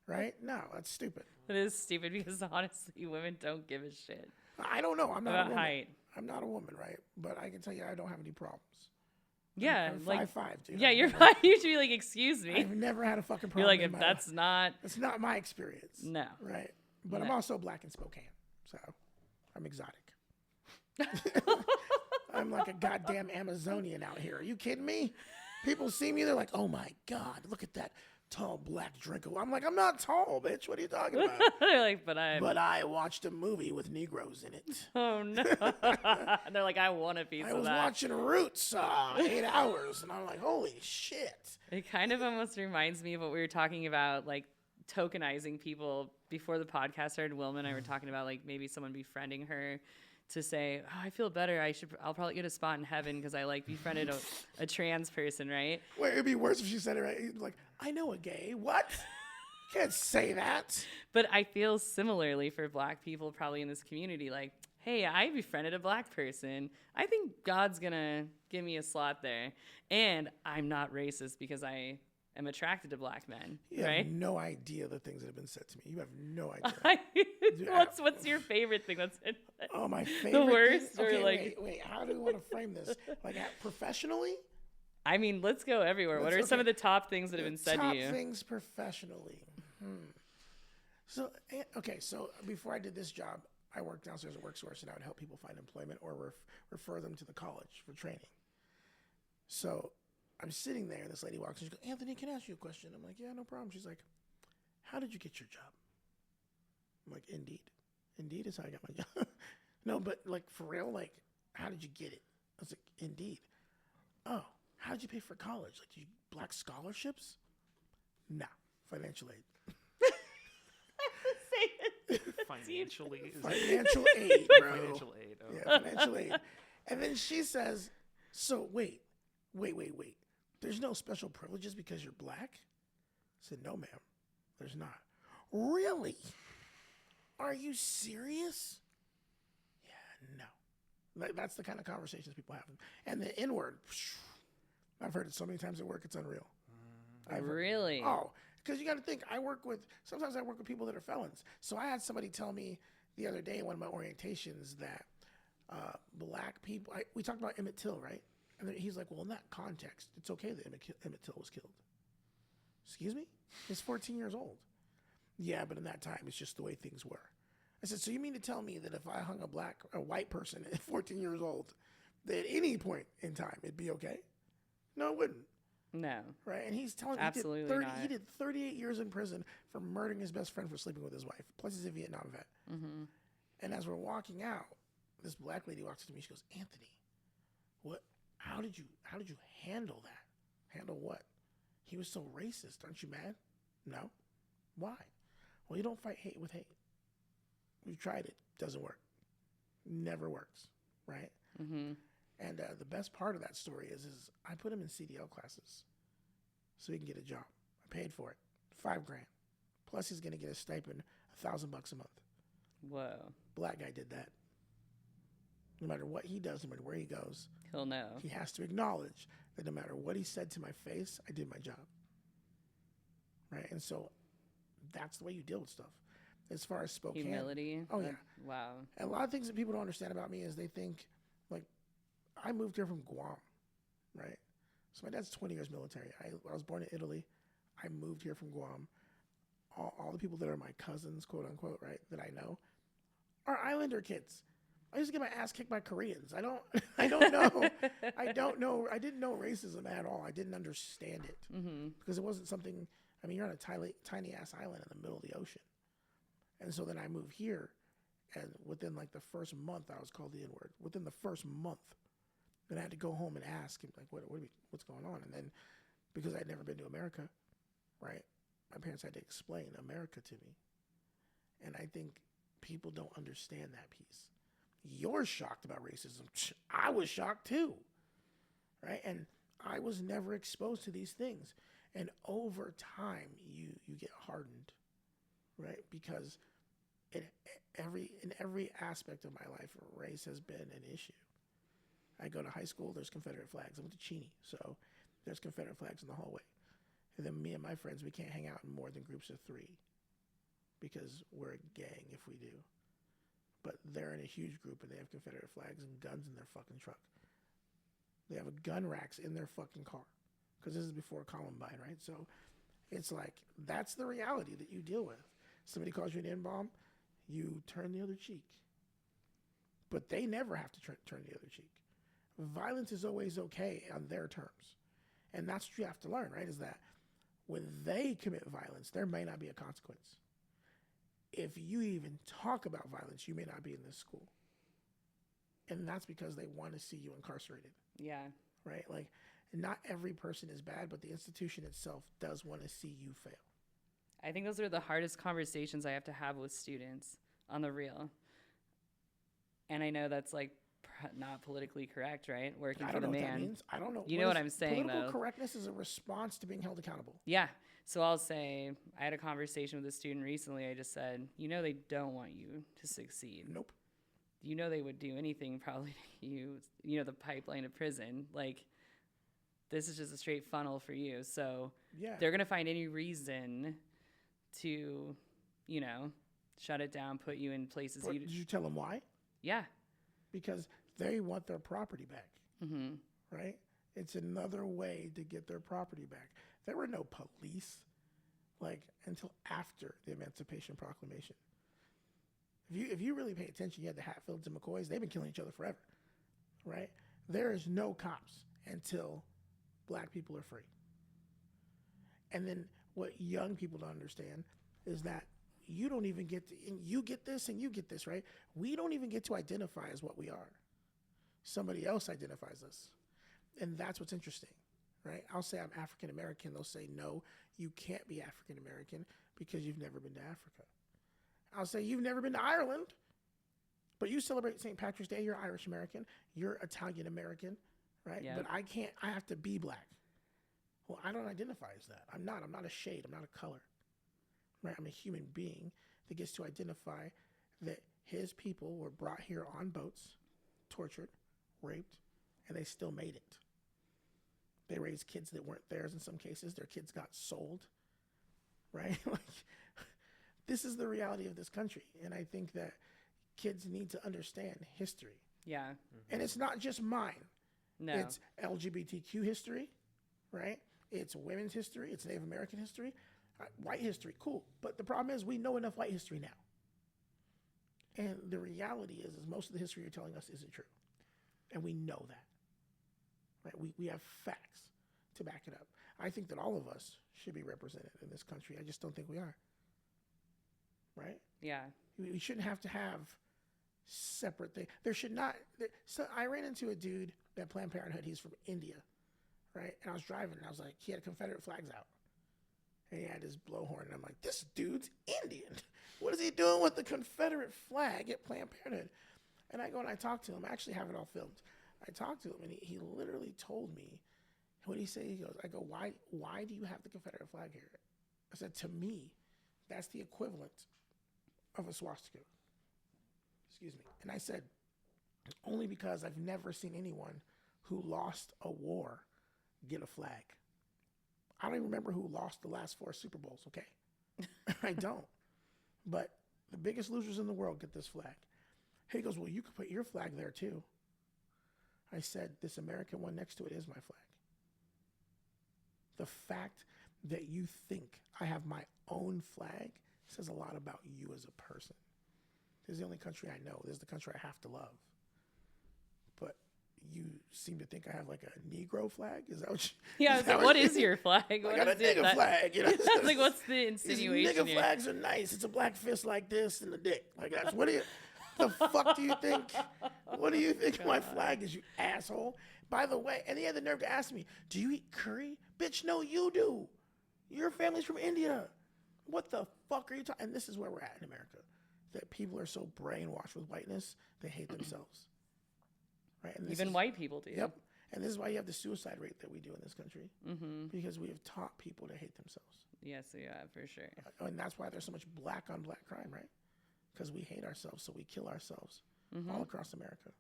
right? No, that's stupid. It is stupid because honestly, women don't give a shit I don't know. I'm not a about woman. height. I'm not a woman, right? But I can tell you, I don't have any problems. Yeah, I'm like 5'5", dude. yeah, you're fine. You should be like, excuse me. I've never had a fucking problem. You're like, in if my that's life. not It's not my experience. no. Right. But I'm No. also black in Spokane, so I'm exotic. I'm like a goddamn Amazonian out here. Are you kidding me? People see me, they're like, oh my God, look at that tall black drinker. I'm like, I'm not tall, bitch. What are you talking about? They're like, but I watched a movie with Negroes in it. oh no. They're like, I want a piece I of was that. watching Roots 8 hours, and I'm like, holy shit. It kind of almost reminds me of what we were talking about, like tokenizing people before the podcast started. Wilma and I were talking about like maybe someone befriending her to say, oh, I feel better. I'll probably get a spot in heaven because I like befriended a trans person, right? Wait, it'd be worse if she said it right. Like, I know a gay. What? Can't say that. But I feel similarly for black people probably in this community. Like, hey, I befriended a black person. I think God's going to give me a slot there. And I'm not racist because I am attracted to black men, You right? have no idea the things that have been said to me. You have no idea. What's your favorite thing that's in Oh, my favorite. worst thing? or, Okay, like- wait. How do we want to frame this? Like, professionally? I mean, let's go everywhere. What are some of the top things that have been said Top to you? things professionally. So, so before I did this job, I worked downstairs at WorkSource, and I would help people find employment or refer them to the college for training. So I'm sitting there, and this lady walks in. She goes, Anthony, can I ask you a question? I'm like, yeah, no problem. She's like, how did you get your job? I'm like, Indeed. Indeed is how I got my job. No, but like for real, like, how did you get it? I was like, Indeed. Oh, how did you pay for college? Like, did you black scholarships? No, financial aid. Financially, Financial aid, bro. financial aid. Oh. Yeah, financial aid. And then she says, so wait. There's no special privileges because you're black? I said, no, ma'am, there's not. Really? Are you serious? Yeah, no. That's the kind of conversations people have. And the N-word, I've heard it so many times at work, it's unreal. Really? Oh, because you got to think, sometimes I work with people that are felons. So I had somebody tell me the other day in one of my orientations that black people, we talked about Emmett Till, right? And then he's like, well, in that context, it's okay that Emmett Till was killed. Excuse me? He's 14 years old. Yeah, but in that time, it's just the way things were. I said, so you mean to tell me that if I hung a white person at 14 years old, that at any point in time, it'd be okay? No, it wouldn't. No. Right, and he's telling me Absolutely he did 38 years in prison for murdering his best friend for sleeping with his wife. Plus, he's a Vietnam vet. Mm-hmm. And as we're walking out, this black lady walks up to me. She goes, Anthony, what? How did you handle that? Handle what? He was so racist. Aren't you mad? No. Why? Well, you don't fight hate with hate. We've tried it. Doesn't work. Never works. Right. Mm-hmm. And the best part of that story is I put him in CDL classes so he can get a job. I paid for it, $5,000. Plus he's going to get a stipend, $1,000 a month. Whoa. Black guy did that. No matter what he does, no matter where he goes, He'll know. he has to acknowledge that no matter what he said to my face, I did my job. Right? And so that's the way you deal with stuff. As far as Spokane. Humility. Oh, yeah. Wow. And a lot of things that people don't understand about me is they think, like, I moved here from Guam, right? So my dad's 20 years military. I was born in Italy. I moved here from Guam. All the people that are my cousins, quote unquote, right, that I know, are Islander kids. I used to get my ass kicked by Koreans. I don't know. I don't know. I didn't know racism at all. I didn't understand it because it wasn't something. I mean, you're on a tiny ass island in the middle of the ocean, and so then I moved here, and within like the first month, I was called the N-word. Within the first month, then I had to go home and ask him like, what's going on? And then because I'd never been to America, right? My parents had to explain America to me, and I think people don't understand that piece. You're shocked about racism. I was shocked too, right? And I was never exposed to these things. And over time, you get hardened, right? Because in every aspect of my life, race has been an issue. I go to high school, there's Confederate flags. I went to Cheney, so there's Confederate flags in the hallway. And then me and my friends, we can't hang out in more than groups of 3 because we're a gang if we do. But they're in a huge group and they have Confederate flags and guns in their fucking truck. They have gun racks in their fucking car because this is before Columbine, right? So it's like, that's the reality that you deal with. Somebody calls you an N-bomb, you turn the other cheek. But they never have to turn the other cheek. Violence is always okay on their terms. And that's what you have to learn, right? Is that when they commit violence, there may not be a consequence. If you even talk about violence, you may not be in this school. And that's because they want to see you incarcerated. Yeah. Right? Like, not every person is bad, but the institution itself does want to see you fail. I think those are the hardest conversations I have to have with students on the real. And I know that's like not politically correct, right? Working for the man. I don't know what that means. I don't know. You know what I'm saying, though. Political correctness is a response to being held accountable. Yeah. So I'll say I had a conversation with a student recently. I just said, they don't want you to succeed. Nope. They would do anything probably to you, the pipeline to prison. Like, this is just a straight funnel for you. So yeah, they're going to find any reason to, shut it down, put you in places. Did you tell them why? Yeah. Because they want their property back, mm-hmm. right? It's another way to get their property back. There were no police, until after the Emancipation Proclamation. If you really pay attention, you had the Hatfields and McCoys. They've been killing each other forever, right? There is no cops until black people are free. And then what young people don't understand is that you don't even get to, and you get this and you get this, right? We don't even get to identify as what we are. Somebody else identifies us. And that's what's interesting, right? I'll say I'm African American. They'll say, no, you can't be African American because you've never been to Africa. I'll say, you've never been to Ireland, but you celebrate St. Patrick's Day. You're Irish American. You're Italian American, right? Yep. But I have to be black. Well, I don't identify as that. I'm not a shade. I'm not a color, right? I'm a human being that gets to identify that his people were brought here on boats, tortured, raped, and they still made it. They raised kids that weren't theirs in some cases. Their kids got sold, right? This is the reality of this country. And I think that kids need to understand history. Yeah. Mm-hmm. And it's not just mine. No. It's LGBTQ history, right? It's women's history. It's Native American history. White history, cool. But the problem is we know enough white history now. And the reality is most of the history you're telling us isn't true. And we know that. Right? We have facts to back it up. I think that all of us should be represented in this country. I just don't think we are. Right? Yeah. We shouldn't have to have separate things. There should not. So I ran into a dude at Planned Parenthood. He's from India, right? And I was driving, and I was like, he had Confederate flags out. And he had his blowhorn, and I'm like, this dude's Indian. What is he doing with the Confederate flag at Planned Parenthood? And I go and I talk to him. I actually have it all filmed. I talked to him, and he literally told me, what did he say? He goes, I go, why do you have the Confederate flag here? I said, to me, that's the equivalent of a swastika. Excuse me. And I said, only because I've never seen anyone who lost a war get a flag. I don't even remember who lost the last 4 Super Bowls, okay? I don't. But the biggest losers in the world get this flag. He goes, well, you could put your flag there too. I said, this American one next to it is my flag. The fact that you think I have my own flag says a lot about you as a person. This is the only country I know. This is the country I have to love. But you seem to think I have like a Negro flag. Is that what you... Yeah, I was like, what is your flag? I What got a is it? nigga flag. You know? I was like, what's the These insinuation nigga here? flags are nice. It's a black fist like this and the dick. Like, that's what do you... The fuck do you think? What do you think my flag is, you asshole? By the way, and he had the nerve to ask me, do you eat curry? Bitch, no, you do. Your family's from India. What the fuck are you talking? And this is where we're at in America. That people are so brainwashed with whiteness, they hate themselves. Right? And Even white people do. Yep. And this is why you have the suicide rate that we do in this country. Because we have taught people to hate themselves. Yes, yeah, for sure. And that's why there's so much black on black crime, right? Because we hate ourselves, so we kill ourselves all across America,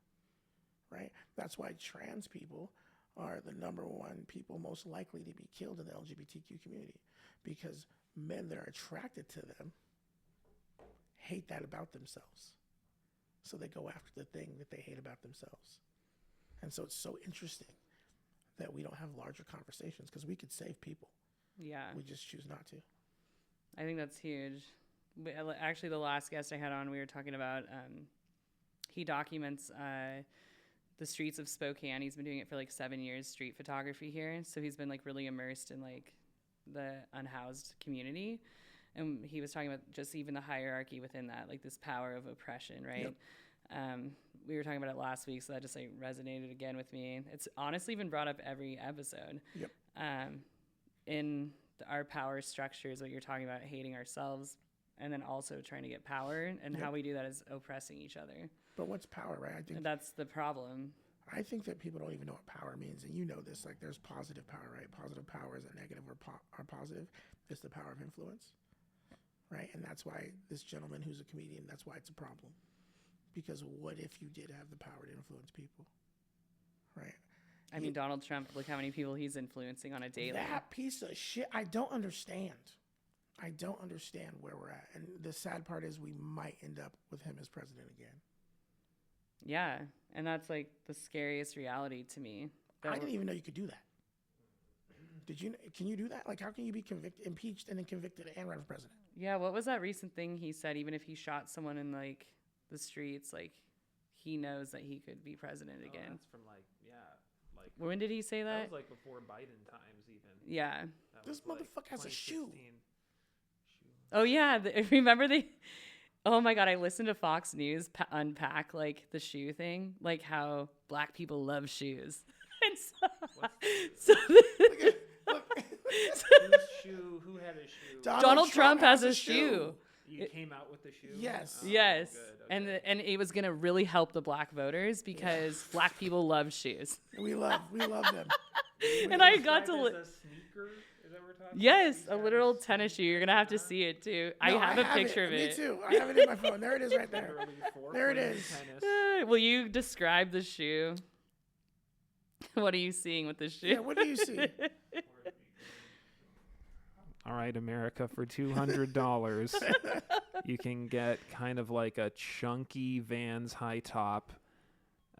right? That's why trans people are the number one people most likely to be killed in the LGBTQ community, because men that are attracted to them hate that about themselves. So they go after the thing that they hate about themselves. And so it's so interesting that we don't have larger conversations, because we could save people. Yeah. We just choose not to. I think that's huge. Actually, the last guest I had on, we were talking about, he documents the streets of Spokane. He's been doing it for like 7 years, street photography here. So he's been like really immersed in like the unhoused community. And he was talking about just even the hierarchy within that, like this power of oppression, right? Yep. We were talking about it last week, so that just like resonated again with me. It's honestly been brought up every episode. Yep. In our power structures, what you're talking about, hating ourselves, and then also trying to get power, and how we do that is oppressing each other. But what's power, right? I think and that's the problem. I think that people don't even know what power means, and you know this. Like, there's positive power, right? Positive power is a negative or positive. It's the power of influence, right? And that's why this gentleman who's a comedian, that's why it's a problem. Because what if you did have the power to influence people, right? I mean, Donald Trump, look how many people he's influencing on a daily. That piece of shit, I don't understand. I don't understand where we're at. And the sad part is we might end up with him as president again. Yeah, and that's like the scariest reality to me. I didn't even know you could do that. Did you? Can you do that? Like, how can you be impeached and then convicted and run for president? Yeah, what was that recent thing he said? Even if he shot someone in like the streets, like he knows that he could be president again. That's from like when did he say that? That was like before Biden times even. Yeah. This motherfucker has a shoe. Oh yeah, remember oh my God, I listened to Fox News unpack like the shoe thing, like how black people love shoes. And Who had a shoe? Donald Trump has a shoe. You came out with the shoe? Yes. Oh, yes. Good, okay. And it was going to really help the black voters because black people love shoes. We love them. And I got to a sneaker? Is that what we're talking Yes, about? a literal tennis shoe. You're going to have to see it too. No, I have a picture of it. Me too. I have it in my phone. There it is right there. There it is. Will you describe the shoe? What are you seeing with the shoe? Yeah, what do you see? All right, America, for $200, you can get kind of like a chunky Vans high top,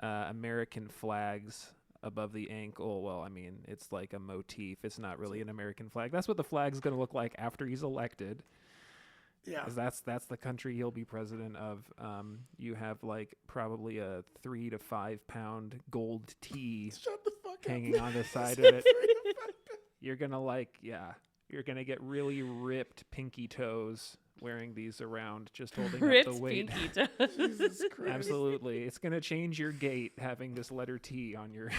American flags above the ankle. Well, I mean, it's like a motif. It's not really an American flag. That's what the flag's going to look like after he's elected. Yeah. 'Cause that's the country he'll be president of. You have like probably a 3 to 5 pound gold tee Shut the fuck hanging up. on the side of it. You're going to you're going to get really ripped pinky toes wearing these around, just holding Ripped up the weight. pinky toes. Jesus Christ. Absolutely. It's going to change your gait having this letter T on your...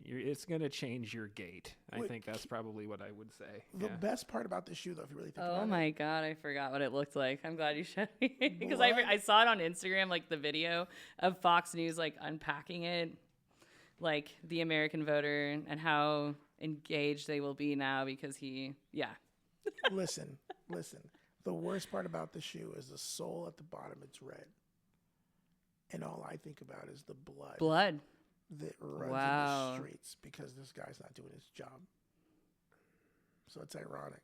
It's going to change your gait. I think that's probably what I would say. The best part about this shoe, though, if you really think Oh about it. my God, I forgot what it looked like. I'm glad you showed me. Because Blood. I saw it on Instagram, like the video of Fox News, like unpacking it, like the American voter and how engaged they will be now because Listen. The worst part about the shoe is the sole at the bottom. It's red. And all I think about is the blood that runs in the streets because this guy's not doing his job. So it's ironic.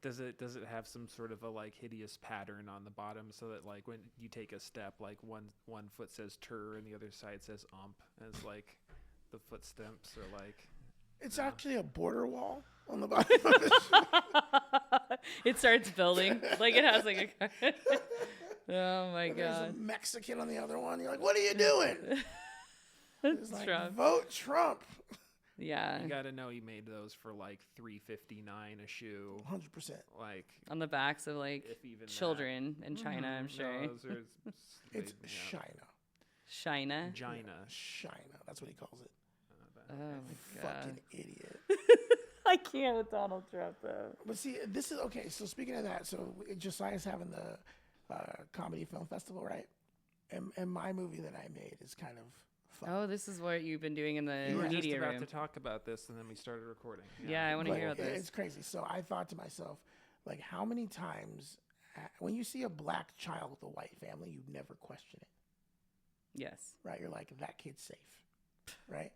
Does it have some sort of a like hideous pattern on the bottom so that like when you take a step, like one foot says tur and the other side says as like the footsteps are like... It's actually a border wall on the bottom of the shoe. it starts building. Like it has like a... Oh my And there's a God. Mexican on the other one. You're like, what are you doing? It's like, Trump. vote Trump. Yeah. You got to know he made those for like $3.59 a shoe. 100%. Like, On the backs of like if even that. children in China, I'm sure. No, those are, It's yeah. China. China. China. China. That's what he calls it. Oh my God. Fucking idiot. I can't with Donald Trump though. But see, this is okay. So speaking of that, so Josiah's having the comedy film festival, right? And my movie that I made is kind of fun. Oh, this is what you've been doing in the We were just media about room. to talk about this, and then we started recording. Yeah, I want to But hear about this. It's crazy. So I thought to myself, like, how many times when you see a black child with a white family, you never question it, Yes. right? You're like, that kid's safe, right?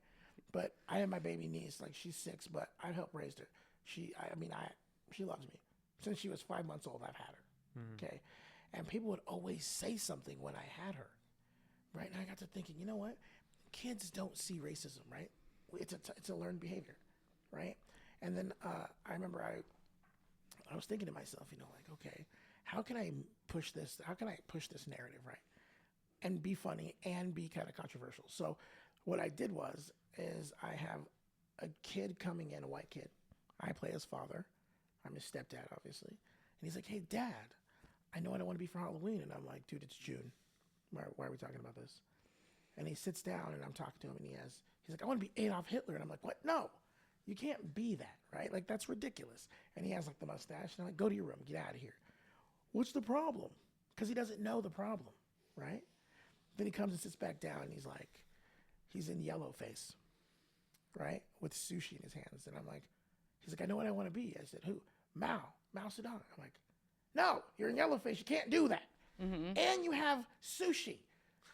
But I have my baby niece, like she's 6, but I helped raise her. She loves me. Since she was 5 months old, I've had her. Okay. And people would always say something when I had her, right? And I got to thinking, you know what? Kids don't see racism, right? It's a learned behavior, right? And then I remember I was thinking to myself, you know, like, okay, how can I push this? How can I push this narrative, right? And be funny and be kind of controversial. So what I did is I have a kid coming in, a white kid. I play his father. I'm his stepdad, obviously. And he's like, hey, Dad, I know what I want to be for Halloween. And I'm like, dude, it's June. Why are we talking about this? And he sits down and I'm talking to him and he's like, I want to be Adolf Hitler. And I'm like, what? No, you can't be that, right? Like, that's ridiculous. And he has like the mustache. And I'm like, go to your room, get out of here. What's the problem? Because he doesn't know the problem, right? Then he comes and sits back down and he's in yellow face, right? With sushi in his hands. And I'm like, he's like, I know what I want to be. I said, who? Mao Zedong. I'm like, no, you're in yellow face. You can't do that. Mm-hmm. And you have sushi.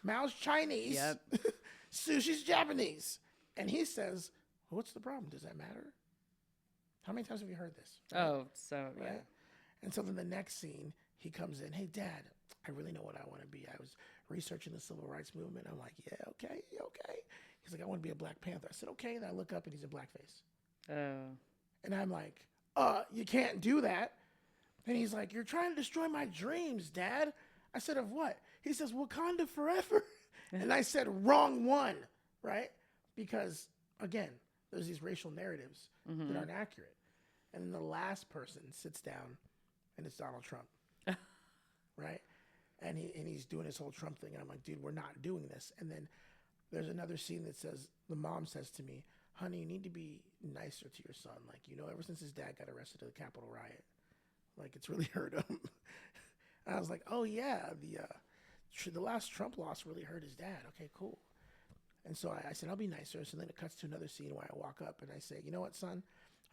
Mao's Chinese. Yep. Sushi's Japanese. And he says, what's the problem? Does that matter? How many times have you heard this? Right? Oh, so yeah. Right? And so then the next scene, he comes in, hey, Dad, I really know what I want to be. I was researching the civil rights movement. I'm like, yeah, okay. He's like, I want to be a Black Panther. I said, okay. And I look up and he's in blackface. Oh. And I'm like, you can't do that. And he's like, you're trying to destroy my dreams, Dad. I said, of what? He says, Wakanda forever. And I said, wrong one, right? Because, again, there's these racial narratives that aren't accurate. And then the last person sits down, and it's Donald Trump, right? And he's doing his whole Trump thing. And I'm like, dude, we're not doing this. And then there's another scene that says, the mom says to me, honey, you need to be nicer to your son. Like, you know, ever since his dad got arrested at the Capitol riot, like, it's really hurt him. And I was like, oh, yeah, the last Trump loss really hurt his dad. Okay, cool. And so I said, I'll be nicer. So then it cuts to another scene where I walk up and I say, you know what, son?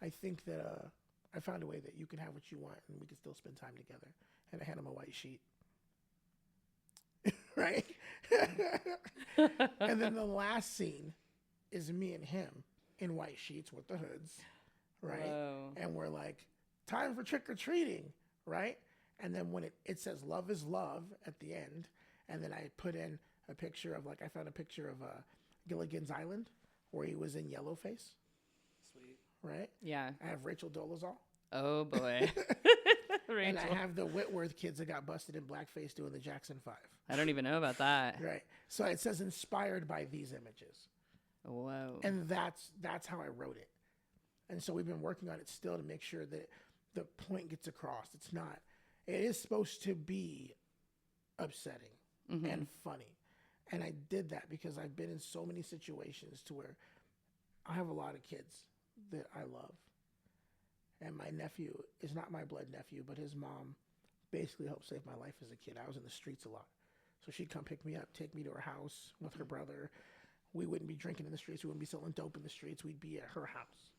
I think that I found a way that you can have what you want and we can still spend time together. And I hand him a white sheet. Right? And then the last scene is me and him in white sheets with the hoods. Right? Whoa. And we're like, time for trick-or-treating. Right? And then when it says love is love at the end, and then I put in a picture of, like, I found a picture of Gilligan's Island where he was in yellow face. Sweet. Right? Yeah. I have Rachel Dolezal. Oh boy. And I Rachel. have the Whitworth kids that got busted in blackface doing the Jackson 5. I don't even know about that. Right. So it says inspired by these images. Whoa. And that's how I wrote it. And so we've been working on it still to make sure that the point gets across. It is supposed to be upsetting and funny. And I did that because I've been in so many situations to where I have a lot of kids that I love. And my nephew is not my blood nephew, but his mom basically helped save my life as a kid. I was in the streets a lot. So she'd come pick me up, take me to her house with her brother. We wouldn't be drinking in the streets. We wouldn't be selling dope in the streets. We'd be at her house.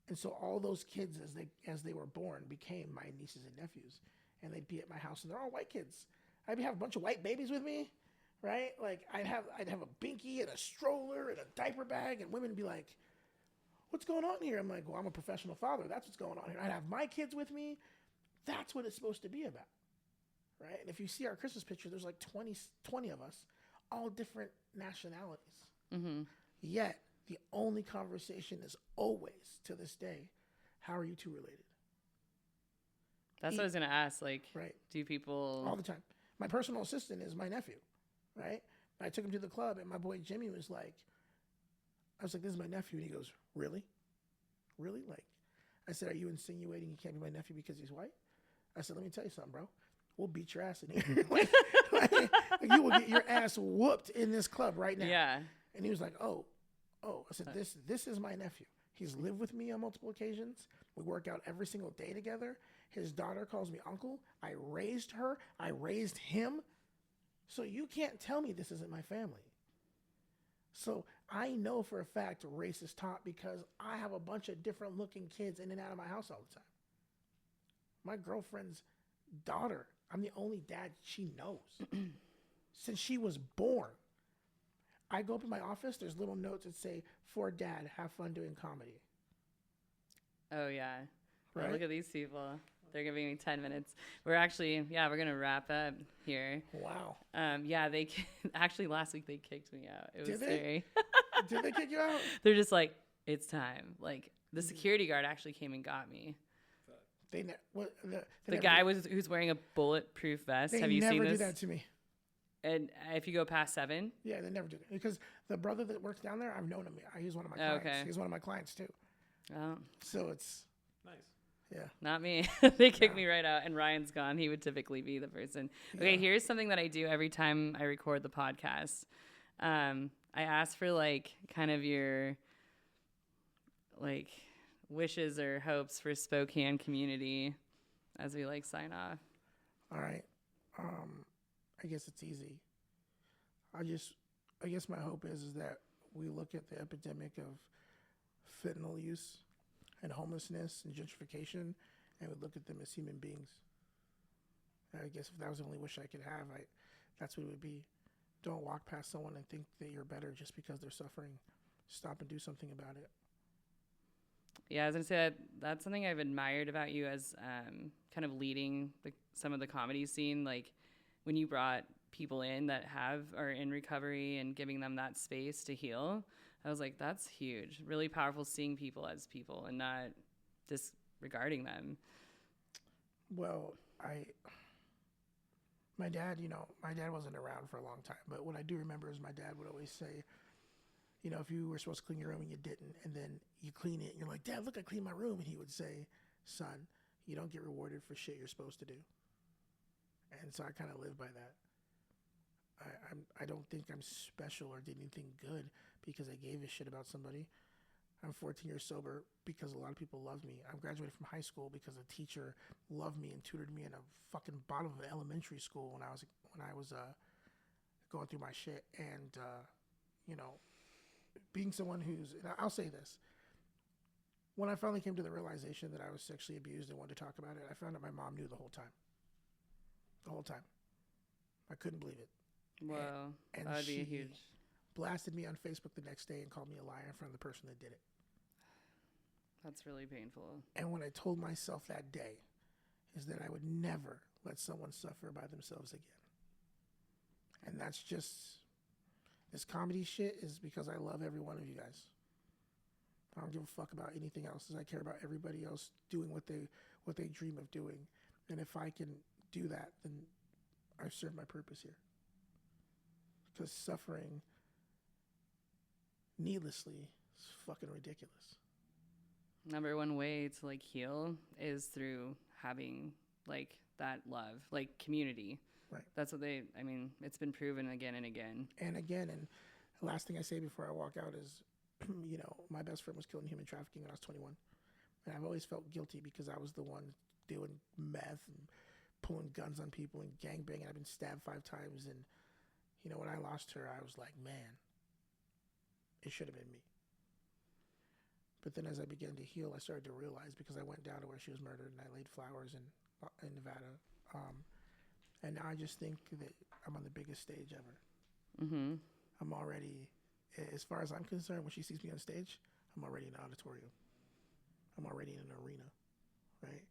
And so all those kids, as they were born, became my nieces and nephews. And they'd be at my house, and they're all white kids. I'd have a bunch of white babies with me, right? Like, I'd have a binky and a stroller and a diaper bag, and women would be like, what's going on here? I'm like, well, I'm a professional father. That's what's going on here. I'd have my kids with me. That's what it's supposed to be about, right? And if you see our Christmas picture, there's like 20 of us, all different nationalities. Mm-hmm. Yet, the only conversation is always, to this day, how are you two related? That's what I was gonna ask. Like, Right. do people? All the time. My personal assistant is my nephew, right? I took him to the club, and my boy Jimmy was like, I was like, this is my nephew. And he goes, really? Really? Like, I said, are you insinuating he can't be my nephew because he's white? I said, let me tell you something, bro. We'll beat your ass in here. like, you will get your ass whooped in this club right now. Yeah. And he was like, oh. I said, this is my nephew. He's lived with me on multiple occasions. We work out every single day together. His daughter calls me uncle. I raised her. I raised him. So you can't tell me this isn't my family. So I know for a fact race is taught because I have a bunch of different looking kids in and out of my house all the time. My girlfriend's daughter, I'm the only dad she knows since she was born. I go up in my office, there's little notes that say, for dad, have fun doing comedy. Oh, yeah. Right? Look at these people. They're giving me 10 minutes. We're actually, we're going to wrap up here. Wow. They actually last week they kicked me out. It was Did they? scary. Did they kick you out? They're just like, it's time. Like, the security guard actually came and got me. The guy who's wearing a bulletproof vest. Have you seen this? They never do that to me. And if you go past 7? Yeah, they never do that. Because the brother that works down there, I've known him. He's one of my clients. Okay. He's one of my clients, too. Oh. So it's... Nice. Yeah. Not me. They kicked me right out, and Ryan's gone. He would typically be the person. Okay, here's something that I do every time I record the podcast. I ask for, like, kind of your, like, wishes or hopes for Spokane community as we, like, sign off. All right. I guess it's easy. I guess my hope is that we look at the epidemic of fentanyl use and homelessness and gentrification, and we look at them as human beings. I guess if that was the only wish I could have, that's what it would be. Don't walk past someone and think that you're better just because they're suffering. Stop and do something about it. Yeah, I was going to say that's something I've admired about you as kind of leading some of the comedy scene. Like, when you brought people in that are in recovery and giving them that space to heal, I was like, that's huge. Really powerful seeing people as people and not disregarding them. Well, my dad wasn't around for a long time, but what I do remember is my dad would always say, if you were supposed to clean your room and you didn't, and then you clean it and you're like, Dad, look, I cleaned my room. And he would say, son, you don't get rewarded for shit you're supposed to do. And so I kind of live by that. I don't think I'm special or did anything good because I gave a shit about somebody. I'm 14 years sober because a lot of people love me. I graduated from high school because a teacher loved me and tutored me in a fucking bottom of an elementary school when I was going through my shit. And being someone I'll say this. When I finally came to the realization that I was sexually abused and wanted to talk about it, I found out my mom knew the whole time. The whole time. I couldn't believe it. Wow. And That would be she huge. blasted me on Facebook the next day and called me a liar in front of the person that did it. That's really painful. And what I told myself that day is that I would never let someone suffer by themselves again. And that's just, this comedy shit is because I love every one of you guys. I don't give a fuck about anything else, as I care about everybody else doing what they dream of doing. And if I can do that, then I've served my purpose here. Because suffering needlessly is fucking ridiculous. Number one way to like heal is through having like that love, like community. Right. That's what it's been proven again and again. And again, and the last thing I say before I walk out is, my best friend was killed in human trafficking when I was 21. And I've always felt guilty because I was the one doing meth and pulling guns on people and gangbanging. I've been stabbed 5 times. And, when I lost her, I was like, man, it should have been me. But then as I began to heal, I started to realize, because I went down to where she was murdered and I laid flowers in Nevada. And now I just think that I'm on the biggest stage ever. Mm-hmm. I'm already, as far as I'm concerned, when she sees me on stage, I'm already in an auditorium. I'm already in an arena, right?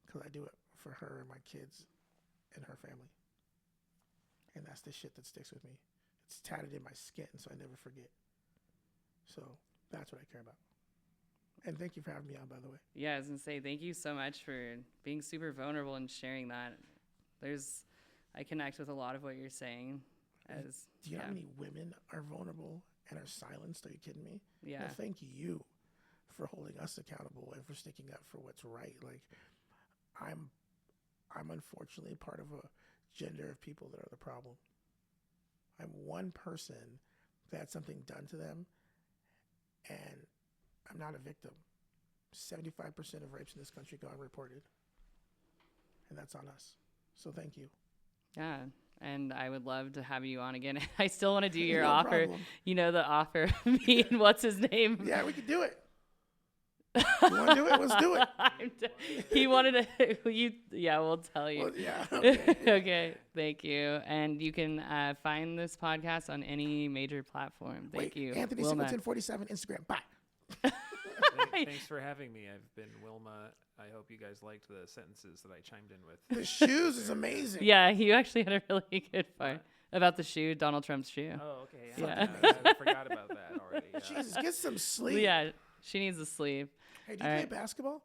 Because I do it for her and my kids and her family. And that's the shit that sticks with me. It's tatted in my skin, so I never forget. So that's what I care about. And thank you for having me on, by the way. Yeah, I was going to say thank you so much for being super vulnerable and sharing that. I connect with a lot of what you're saying. As Do you know how many women are vulnerable and are silenced? Are you kidding me? Yeah. Well, thank you for holding us accountable and for sticking up for what's right. Like, I'm unfortunately part of a gender of people that are the problem. I'm one person that had something done to them, and I'm not a victim. 75% of rapes in this country go unreported, and that's on us. So thank you. Yeah. And I would love to have you on again. I still want to do your No offer. problem. You know, the offer of me and what's his name? Yeah, we could do it. You want to do it? Let's do it. He wanted to. We'll tell you. Well, yeah. Okay. Okay. Thank you. And you can find this podcast on any major platform. Thank you. Anthony Wilma. Singleton 47 Instagram. Bye. Thanks for having me. I've been Wilma. I hope you guys liked the sentences that I chimed in with. The shoes is amazing. Yeah, you actually had a really good part about the shoe, Donald Trump's shoe. Oh, okay. Yeah. I forgot about that already. Yeah. Jesus, get some sleep. Yeah, she needs to sleep. Hey, do you All play right. basketball?